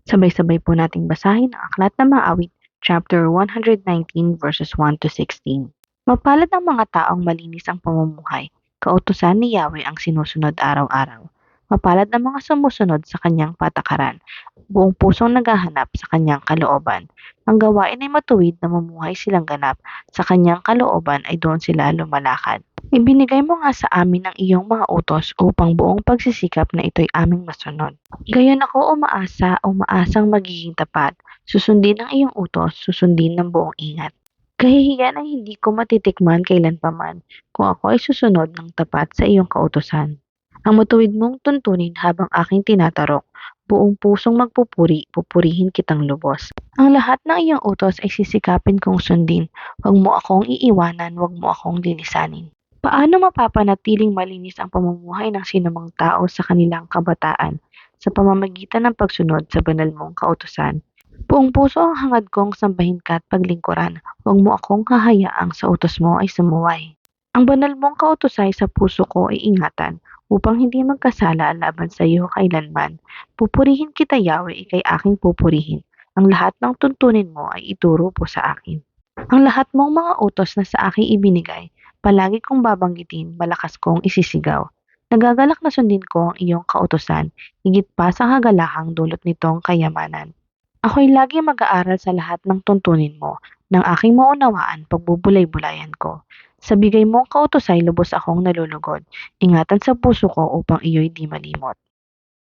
Sabay-sabay po nating basahin ang Aklat ng Mga Awit, chapter 119 verses 1 to 16. Mapalad ang mga taong malinis ang pamumuhay, kautusan ni Yahweh ang sinusunod araw-araw. Mapalad ang mga sumusunod sa kanyang patakaran, buong pusong naghahanap sa kanyang kalooban. Ang gawain ay matuwid na mamuhay silang ganap, sa kanyang kalooban ay doon sila lumalakad. Ibinigay mo nga sa amin ang iyong mga utos upang buong pagsisikap na ito'y aming masunod. Gayon ako umaasang magiging tapat. Susundin ang iyong utos, susundin ng buong ingat. Kahihiyan ang hindi ko matitikman kailanpaman kung ako ay susunod ng tapat sa iyong kautusan. Ang matuwid mong tuntunin habang aking tinatarok, buong pusong magpupuri, pupurihin kitang lubos. Ang lahat ng iyong utos ay sisikapin kong sundin. Huwag mo akong iiwanan, huwag mo akong linisanin. Paano mapapanatiling malinis ang pamumuhay ng sinumang tao sa kanilang kabataan sa pamamagitan ng pagsunod sa banal mong kautusan? Buong puso ang hangad kong sambahin ka at paglingkuran. Huwag mo akong hahayaang sa utos mo ay sumuway. Ang banal mong kautusay sa puso ko ay ingatan upang hindi magkasala laban sa iyo kailanman. Pupurihin kita, Yahweh, ikay aking pupurihin. Ang lahat ng tuntunin mo ay ituro po sa akin. Ang lahat mong mga utos na sa akin ibinigay, palagi kong babanggitin, malakas kong isisigaw. Nagagalak na sundin ko ang iyong kautusan, higit pa sa kagalakang dulot nitong kayamanan. Ako'y lagi mag-aaral sa lahat ng tuntunin mo, ng aking maunawaan pagbubulay-bulayan ko. Sa bigay mong kautusay lubos akong nalulugod, ingatan sa puso ko upang iyo'y di malimot.